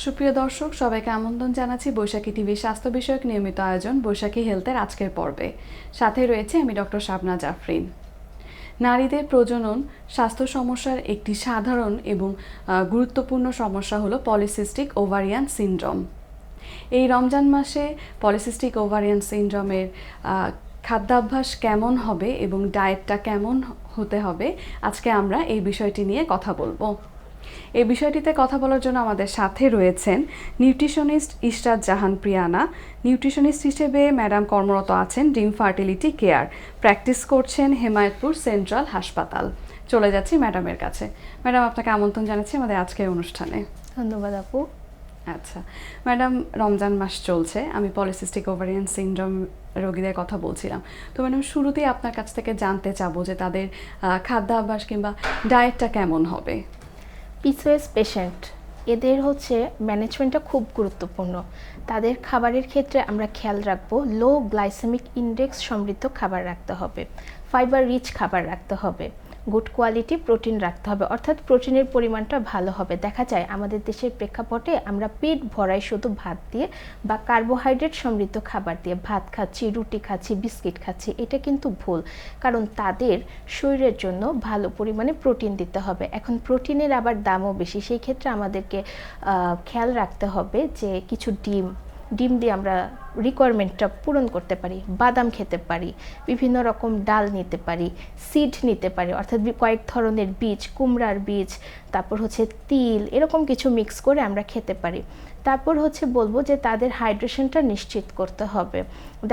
সুপ্রিয় দর্শক, সবাইকে আমন্ত্রণ জানাচ্ছি বৈশাখী টিভির স্বাস্থ্য বিষয়ক নিয়মিত আয়োজন বৈশাখী হেলথের আজকের পর্বে। সাথে রয়েছে আমি ডক্টর শাবনা জাফরিন। নারীদের প্রজনন স্বাস্থ্য সমস্যার একটি সাধারণ এবং গুরুত্বপূর্ণ সমস্যা হলো পলিসিস্টিক ওভারিয়ান সিনড্রোম। এই রমজান মাসে পলিসিস্টিক ওভারিয়ান সিনড্রোমের খাদ্যাভ্যাস কেমন হবে এবং ডায়েটটা কেমন হতে হবে, আজকে আমরা এই বিষয়টি নিয়ে কথা বলবো। এই বিষয়টিতে কথা বলার জন্য আমাদের সাথে রয়েছেন নিউট্রিশনিস্ট ইশরাত জাহান প্রিয়ানা। নিউট্রিশনিস্ট হিসেবে ম্যাডাম কর্মরত আছেন ড্রিম ফার্টিলিটি কেয়ার, প্র্যাকটিস করছেন হেমায়তপুর সেন্ট্রাল হাসপাতাল। চলে যাচ্ছি ম্যাডামের কাছে। ম্যাডাম, আপনাকে আমন্ত্রণ জানাচ্ছি আমাদের আজকের অনুষ্ঠানে। ধন্যবাদ আপু। আচ্ছা ম্যাডাম, রমজান মাস চলছে, আমি পলিসিস্টিক ওভারিয়ান সিনড্রোম রোগীদের কথা বলছিলাম। তো ম্যাডাম, শুরুতেই আপনার কাছ থেকে জানতে চাবো যে তাদের খাদ্যাভ্যাস কিংবা ডায়েটটা কেমন হবে। পিসিওএস পেশেন্ট এদের ম্যানেজমেন্টটা খুব গুরুত্বপূর্ণ। তাদের খাবারের ক্ষেত্রে আমরা খেয়াল রাখবো লো গ্লাইসেমিক ইন্ডেক্স সমৃদ্ধ খাবার রাখতে হবে, ফাইবার রিচ খাবার রাখতে হবে, গুড কোয়ালিটি প্রোটিন রাখতে হবে, অর্থাৎ প্রোটিনের পরিমাণটা ভালো হবে। দেখা যায় আমাদের দেশের প্রেক্ষাপটে আমরা পেট ভরাই শুধু ভাত দিয়ে বা কার্বোহাইড্রেট সমৃদ্ধ খাবার দিয়ে ভাত খাচ্ছি, রুটি খাচ্ছি, বিস্কিট খাচ্ছি, এটা কিন্তু ভুল। কারণ তাদের শরীরের জন্য ভালো পরিমাণে প্রোটিন দিতে হবে। এখন প্রোটিনের আবার দামও বেশি, সেই ক্ষেত্রে আমাদেরকে খেয়াল রাখতে হবে যে কিছু ডিম দিয়ে আমরা রিকোয়ারমেন্টটা পূরণ করতে পারি, বাদাম খেতে পারি, বিভিন্ন রকম ডাল নিতে পারি, সিড নিতে পারি, অর্থাৎ কয়েক ধরনের বীজ, কুমড়ার বীজ, তারপর তিল, এরকম কিছু মিক্স করে আমরা খেতে পারি। তারপর বলবো যে তাদের হাইড্রেশনটা নিশ্চিত করতে হবে।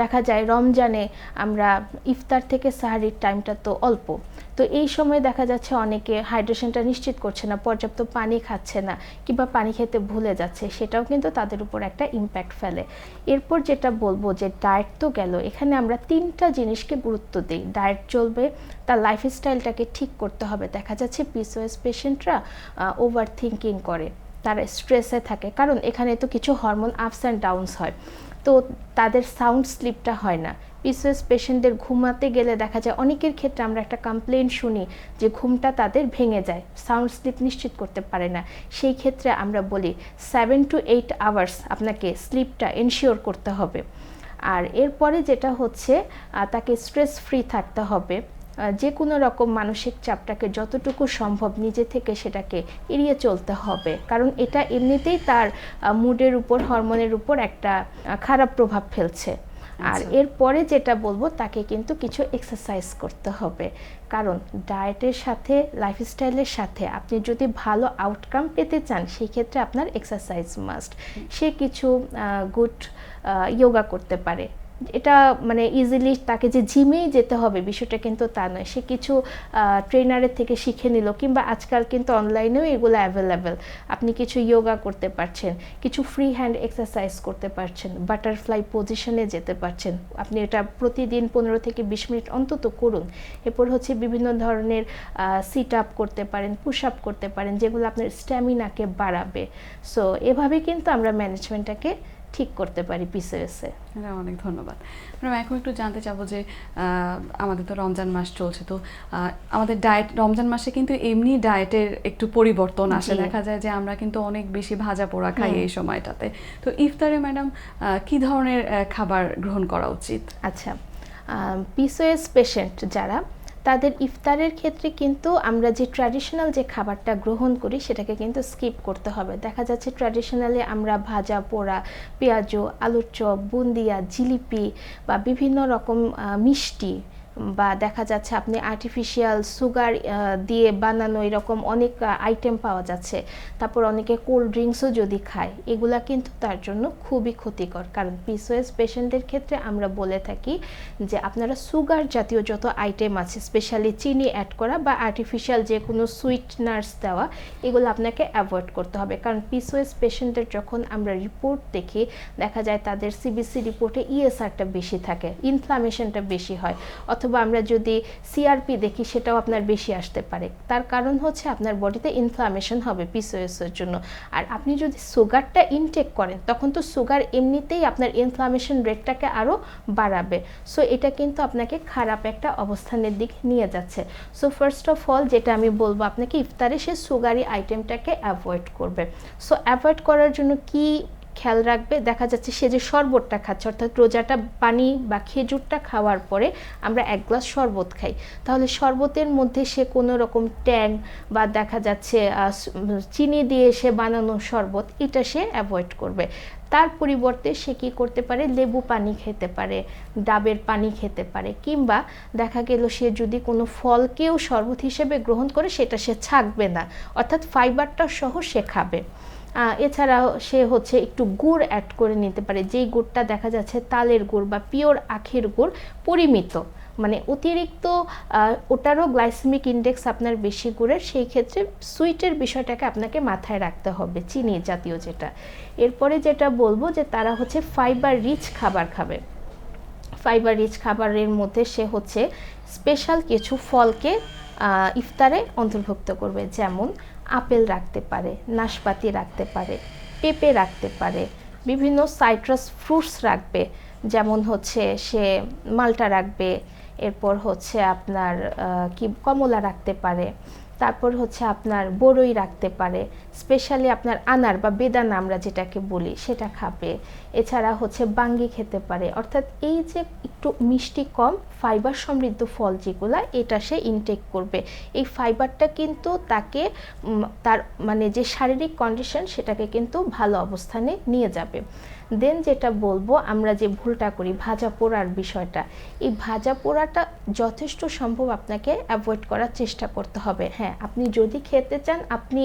দেখা যায় রমজানে আমরা ইফতার থেকে সাহারির টাইমটা তো অল্প, তো এই সময় দেখা যাচ্ছে অনেকে হাইড্রেশনটা নিশ্চিত করছে না, পর্যাপ্ত পানি খাচ্ছে না, কিংবা পানি খেতে ভুলে যাচ্ছে, সেটাও কিন্তু তাদের উপর একটা ইম্প্যাক্ট ফেলে। এরপর যেটা বলবো যে ডায়েট তো গেল, এখানে আমরা 3টা জিনিসকে গুরুত্ব দিই। ডায়েট চলবে, তার লাইফস্টাইলটাকে ঠিক করতে হবে। দেখা যাচ্ছে পিসিওএস পেশেন্টরা ওভার থিঙ্কিং করে, তারা স্ট্রেসে থাকে, কারণ এখানে তো কিছু হরমোন আপস অ্যান্ড ডাউনস হয়, তো তাদের সাউন্ড স্লিপটা হয় না। পিসিওএস পেশেন্টদের ঘুমাতে গেলে দেখা যায় অনেকের ক্ষেত্রে আমরা একটা কমপ্লেন শুনি যে ঘুমটা তাদের ভেঙে যায়, সাউন্ড স্লিপ নিশ্চিত করতে পারে না। সেই ক্ষেত্রে আমরা বলি 7 to 8 আওয়ার্স আপনাকে স্লিপটা এনশিওর করতে হবে। আর এরপরে যেটা তাকে স্ট্রেস ফ্রি থাকতে হবে, যে কোনো রকম মানসিক চাপটাকে যতটুকু সম্ভব নিজে থেকে সেটাকে এড়িয়ে চলতে হবে, কারণ এটা এমনিতেই তার মুডের উপর, হরমোনের উপর একটা খারাপ প্রভাব ফেলছে। আর এরপরে যেটা বলবো, তাকে কিন্তু কিছু এক্সারসাইজ করতে হবে, কারণ ডায়েটের সাথে লাইফস্টাইলের সাথে আপনি যদি ভালো আউটকাম পেতে চান, সেই ক্ষেত্রে আপনার এক্সারসাইজ মাস্ট। সে কিছু গুড যোগা করতে পারে, এটা ইজিলি তাকে যে জিমেই যেতে হবে বিষয়টা কিন্তু তা নয়, সে কিছু ট্রেনারের থেকে শিখে নিল, কিংবা আজকাল কিন্তু অনলাইনেও এগুলো অ্যাভেলেবেল। আপনি কিছু যোগা করতে পারছেন, কিছু ফ্রি হ্যান্ড এক্সারসাইজ করতে পারছেন, বাটারফ্লাই পজিশনে যেতে পারছেন। আপনি এটা প্রতিদিন 15 থেকে 20 মিনিট অন্তত করুন। এরপর বিভিন্ন ধরনের সিট আপ করতে পারেন, পুশ আপ করতে পারেন, যেগুলো আপনার স্ট্যামিনাকে বাড়াবে। সো এভাবে কিন্তু আমরা ম্যানেজমেন্টটাকে ঠিক করতে পারি পিসিওএসে। অনেক ধন্যবাদ ম্যাডাম। এখন একটু জানতে চাবো যে আমাদের তো রমজান মাস চলছে, তো আমাদের ডায়েট রমজান মাসে কিন্তু এমনি ডায়েটের একটু পরিবর্তন আসে। দেখা যায় যে আমরা কিন্তু অনেক বেশি ভাজা পোড়া খাই এই সময়টাতে। তো ইফতারে ম্যাডাম কি ধরনের খাবার গ্রহণ করা উচিত? আচ্ছা, পিসিওএস পেশেন্ট যারা, তাদের ইফতারের ক্ষেত্রে কিন্তু আমরা যে ট্র্যাডিশনাল যে খাবারটা গ্রহণ করি সেটাকে কিন্তু স্কিপ করতে হবে। দেখা যাচ্ছে ট্র্যাডিশনালি আমরা ভাজা পোড়া, পেঁয়াজু, আলুর চপ, বুন্দিয়া, জিলিপি বা বিভিন্ন রকম মিষ্টি, বা দেখা যাচ্ছে আপনি আর্টিফিশিয়াল সুগার দিয়ে বানানো এরকম অনেক আইটেম পাওয়া যাচ্ছে। তারপর অনেকে কোল্ড ড্রিঙ্কসও যদি খায়, এগুলা কিন্তু তার জন্য খুবই ক্ষতিকর। কারণ পিসিওএস পেশেন্টদের ক্ষেত্রে আমরা বলে থাকি যে আপনারা সুগার জাতীয় যত আইটেম আছে, স্পেশালি চিনি অ্যাড করা বা আর্টিফিশিয়াল যে কোনো সুইটনার্স দেওয়া, এগুলো আপনাকে অ্যাভয়েড করতে হবে। কারণ পিসিওএস পেশেন্টের যখন আমরা রিপোর্ট দেখি, দেখা যায় তাদের সিবিসি রিপোর্টে ইএসআরটা বেশি থাকে, ইনফ্লামেশনটা বেশি হয়, অথবা অথবা আমরা যদি সিআরপি দেখি সেটাও আপনার বেশি আসতে পারে। তার কারণ হচ্ছে আপনার বডিতে ইনফ্লামেশন হবে পিসিওএসের জন্য। আর আপনি যদি সুগারটা ইনটেক করেন তখন তো সুগার এমনিতেই আপনার ইনফ্লামেশন রেটটাকে আরও বাড়াবে। সো এটা কিন্তু আপনাকে খারাপ একটা অবস্থানের দিকে নিয়ে যাচ্ছে। সো ফার্স্ট অফ অল যেটা আমি বলবো আপনাকে, ইফতারে সে সুগারি আইটেমটাকে অ্যাভয়েড করবে। সো অ্যাভয়েড করার জন্য কি খেয়াল রাখবে, দেখা যাচ্ছে সে যে শরবতটা খাচ্ছে, অর্থাৎ রোজাটা পানি বা খেজুরটা খাওয়ার পরে আমরা 1 গ্লাস শরবত খাই, তাহলে শরবতের মধ্যে সে কোনো রকম ট্যাং বা দেখা যাচ্ছে চিনি দিয়ে সে বানানো শরবত, এটা সে অ্যাভয়েড করবে। তার পরিবর্তে সে কি করতে পারে, লেবু পানি খেতে পারে, ডাবের পানি খেতে পারে, কিংবা দেখা গেল সে যদি কোনো ফলকেও শরবত হিসেবে গ্রহণ করে সেটা সে ছাকবে না, অর্থাৎ ফাইবারটা সহ সে খাবে। এছাড়াও সে হচ্ছে একটু গুড় অ্যাড করে নিতে পারে, যেই গুড়টা দেখা যাচ্ছে তালের গুড় বা পিওর আখের গুড়, পরিমিত, মানে অতিরিক্ত ওটারও গ্লাইসেমিক ইন্ডেক্স আপনার বেশি গুড়ের, সেই ক্ষেত্রে সুইটের বিষয়টাকে আপনাকে মাথায় রাখতে হবে, চিনি জাতীয় যেটা। এরপরে যেটা বলবো যে তারা হচ্ছে ফাইবার রিচ খাবার খাবে। ফাইবার রিচ খাবারের মধ্যে সে হচ্ছে স্পেশাল কিছু ফলকে ইফতারে অন্তর্ভুক্ত করবে, যেমন আপেল রাখতে পারে, নাশপাতি রাখতে পারে, পেঁপে রাখতে পারে, বিভিন্ন সাইট্রাস ফ্রুটস রাখবে, যেমন হচ্ছে সে মালটা রাখবে, এরপর হচ্ছে আপনার কমলা রাখতে পারে, তারপর হচ্ছে আপনার বড়ই রাখতে পারে, স্পেশালি আপনার আনার বা বেদানা আমরা যেটাকে বলি সেটা খাবে। এছাড়া হচ্ছে বাঙ্গি খেতে পারে, অর্থাৎ এই যে একটু মিষ্টি কম ফাইবার সমৃদ্ধ ফল যেগুলো, এটা সে ইনটেক করবে। এই ফাইবারটা কিন্তু তাকে তার মানে যে শারীরিক কন্ডিশন সেটাকে কিন্তু ভালো অবস্থানে নিয়ে যাবে। দেন যেটা বলবো, আমরা যে ভুলটা করি ভাজা পোড়ার বিষয়টা, এই ভাজা পোড়াটা যথেষ্ট সম্ভব আপনাকে অ্যাভয়েড করার চেষ্টা করতে হবে। হ্যাঁ, আপনি যদি খেতে চান, আপনি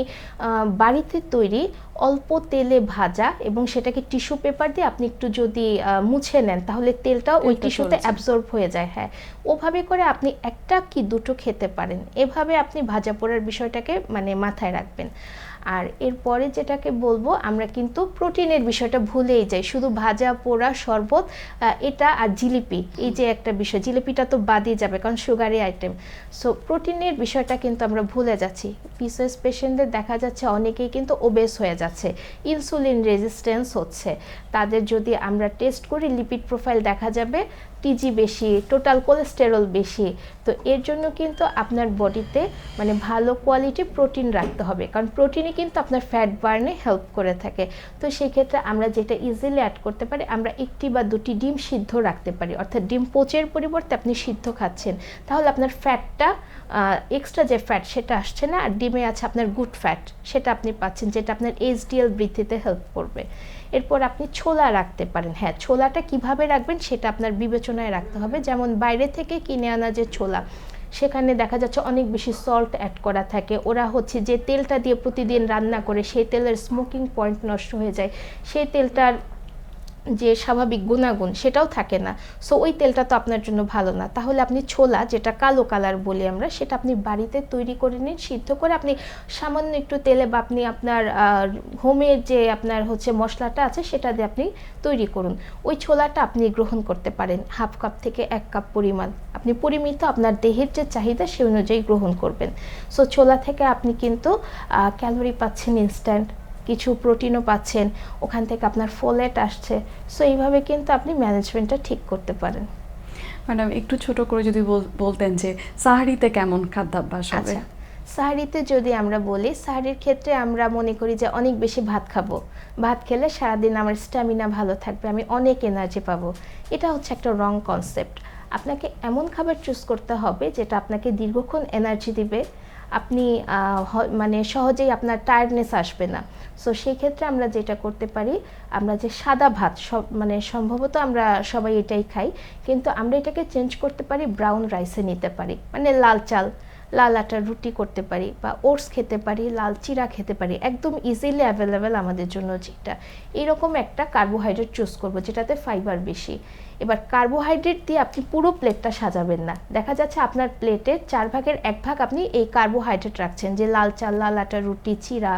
বাড়িতে তৈরি অল্প তেলে ভাজা এবং সেটাকে টিস্যু পেপার দিয়ে আপনি একটু যদি মুছে নেন, তাহলে তেলটাও ওই টিস্যুতে অ্যাবজর্ব হয়ে যায়। হ্যাঁ, ওভাবে করে আপনি একটা কি দুটো খেতে পারেন, এভাবে আপনি ভাজা পোড়ার বিষয়টাকে মানে মাথায় রাখবেন। আর এরপরে যেটাকে বলবো, আমরা কিন্তু প্রোটিনের বিষয়টা ভুলেই যাই, শুধু ভাজা পোড়া শরবত এটা আর জিলিপি, এই যে একটা বিষয়, জিলিপিটা তো বাদই যাবে কারণ সুগারি আইটেম। সো প্রোটিনের বিষয়টা কিন্তু আমরা ভুলে যাচ্ছি। পিসিওএস পেশেন্টদের দেখা যাচ্ছে অনেকেই কিন্তু ওবেস হয়ে যাচ্ছে, ইনসুলিন রেজিস্ট্যান্স হচ্ছে। তাদের যদি আমরা টেস্ট করি লিপিড প্রোফাইল দেখা যাবে টিজি বেশি, টোটাল কোলেস্টেরল বেশি। তো এর জন্য কিন্তু আপনার বডিতে মানে ভালো কোয়ালিটি প্রোটিন রাখতে হবে, কারণ প্রোটিনই কিন্তু আপনার ফ্যাট বার্নে হেল্প করে থাকে। তো সেই ক্ষেত্রে আমরা যেটা ইজিলি অ্যাড করতে পারি, আমরা 1টি বা 2টি ডিম সিদ্ধ রাখতে পারি, অর্থাৎ ডিম পোচের পরিবর্তে আপনি সিদ্ধ খাচ্ছেন, তাহলে আপনার ফ্যাটটা এক্সট্রা যে ফ্যাট সেটা আসছে না, আর ডিমে আছে আপনার গুড ফ্যাট, সেটা আপনি পাচ্ছেন, যেটা আপনার এইচডিএল বৃদ্ধিতে হেল্প করবে। এরপর আপনি ছোলা রাখতে পারেন। হ্যাঁ, ছোলাটা কিভাবে রাখবেন সেটা আপনার বিবেচনায় রাখতে হবে। যেমন বাইরে থেকে কিনে আনা যে ছোলা, সেখানে দেখা যাচ্ছে অনেক বেশি সল্ট অ্যাড করা থাকে, ওরা হচ্ছে যে তেলটা দিয়ে প্রতিদিন রান্না করে সেই তেলের স্মোকিং পয়েন্ট নষ্ট হয়ে যায়, সেই তেলটার যে স্বাভাবিক গুণাগুণ সেটাও থাকে না। সো ওই তেলটা তো আপনার জন্য ভালো না। তাহলে আপনি ছোলা, যেটা কালো কালার বলি আমরা, সেটা আপনি বাড়িতে তৈরি করে নিন, সিদ্ধ করে আপনি সামান্য একটু তেলে বা আপনি আপনার হোমের যে আপনার হচ্ছে মশলাটা আছে সেটা দিয়ে আপনি তৈরি করুন। ওই ছোলাটা আপনি গ্রহণ করতে পারেন, 1/2 কাপ থেকে 1 কাপ পরিমাণ, আপনি পরিমিত আপনার দেহের যে চাহিদা সে অনুযায়ী গ্রহণ করবেন। সো ছোলা থেকে আপনি কিন্তু ক্যালোরি পাচ্ছেন ইনস্ট্যান্ট, কিছু প্রোটিনও পাচ্ছেন, ওখান থেকে আপনার ফোলেট আসছে। সো এইভাবে কিন্তু আপনি ম্যানেজমেন্টটা ঠিক করতে পারেন। ম্যাডাম, একটু ছোট করে যদি বলতেন যে সাহারিতে কেমন খাদ্যাভ্যাস হবে? আচ্ছা, সাহারিতে যদি আমরা বলি, সাহারির ক্ষেত্রে আমরা মনে করি যে অনেক বেশি ভাত খাবো, ভাত খেলে সারাদিন আমার স্ট্যামিনা ভালো থাকবে, আমি অনেক এনার্জি পাবো। এটা হচ্ছে একটা রং কনসেপ্ট। আপনাকে এমন খাবার চুজ করতে হবে যেটা আপনাকে দীর্ঘক্ষণ এনার্জি দিবে, আপনি মানে সহজেই আপনার টায়ার্ডনেস আসবে না। সো সেই ক্ষেত্রে আমরা যেটা করতে পারি, আমরা যে সাদা ভাত মানে সম্ভবত আমরা সবাই এটাই খাই, কিন্তু আমরা এটাকে চেঞ্জ করতে পারি, ব্রাউন রাইসে নিতে পারি, মানে লাল চাল, লাল আটার রুটি করতে পারি, বা ওটস খেতে পারি, লাল চিরা খেতে পারি, একদম ইজিলি অ্যাভেলেবেল আমাদের জন্য। যেটা এরকম একটা কার্বোহাইড্রেট চুজ করব যেটাতে ফাইবার বেশি। এবার কার্বোহাইড্রেট দিয়ে আপনি পুরো প্লেটটা সাজাবেন না, দেখা যাচ্ছে আপনার প্লেটে 1/4 ভাগ আপনি এই কার্বোহাইড্রেট রাখছেন, যে লাল চাল, লাল আটা, রুটি, চিড়া,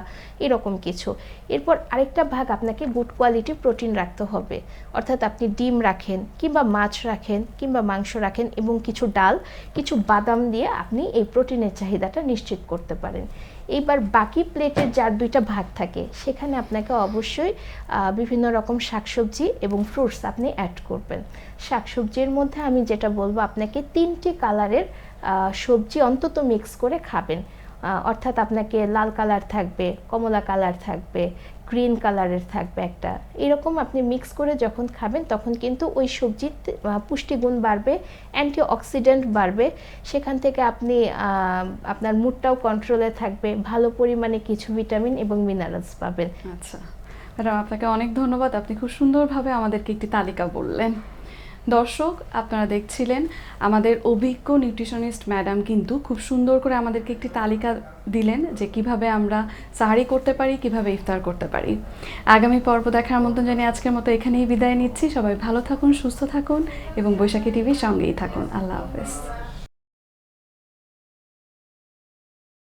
এরকম কিছু। এরপর আরেকটা ভাগ আপনাকে গুড কোয়ালিটি প্রোটিন রাখতে হবে, অর্থাৎ আপনি ডিম রাখেন কিংবা মাছ রাখেন কিংবা মাংস রাখেন এবং কিছু ডাল, কিছু বাদাম দিয়ে আপনি এই প্রোটিনের চাহিদাটা নিশ্চিত করতে পারেন। এইবার বাকি প্লেটের যার 2টা ভাগ থাকে সেখানে আপনাকে অবশ্যই বিভিন্ন রকম শাকসবজি এবং ফ্রুটস আপনি অ্যাড করবেন। শাকসবজির মধ্যে আমি যেটা বলবো, আপনাকে 3টি কালারের সবজি অন্তত মিক্স করে খাবেন, অর্থাৎ আপনাকে লাল কালার থাকবে, কমলা কালার থাকবে, গ্রিন কালারের থাকবে একটা, এরকম আপনি মিক্স করে যখন খাবেন তখন কিন্তু ওই সবজির পুষ্টিগুণ বাড়বে, অ্যান্টিঅক্সিডেন্ট বাড়বে, সেখান থেকে আপনি আপনার মুডটাও কন্ট্রোলে থাকবে, ভালো পরিমাণে কিছু ভিটামিন এবং মিনারেলস পাবেন। আচ্ছা ম্যাডাম, আপনাকে অনেক ধন্যবাদ, আপনি খুব সুন্দরভাবে আমাদেরকে একটি তালিকা বললেন। দর্শক, আপনারা দেখছিলেন আমাদের অভিজ্ঞ নিউট্রিশনিস্ট ম্যাডাম কিন্তু খুব সুন্দর করে আমাদেরকে একটি তালিকা দিলেন যে কিভাবে আমরা সাহারি করতে পারি, কিভাবে ইফতার করতে পারি। আগামী পর্ব দেখার আমন্ত্রণ জানিয়ে আজকের মতো এখানেই বিদায় নিচ্ছি। সবাই ভালো থাকুন, সুস্থ থাকুন এবং বৈশাখী টিভির সঙ্গেই থাকুন। আল্লাহ হাফেজ।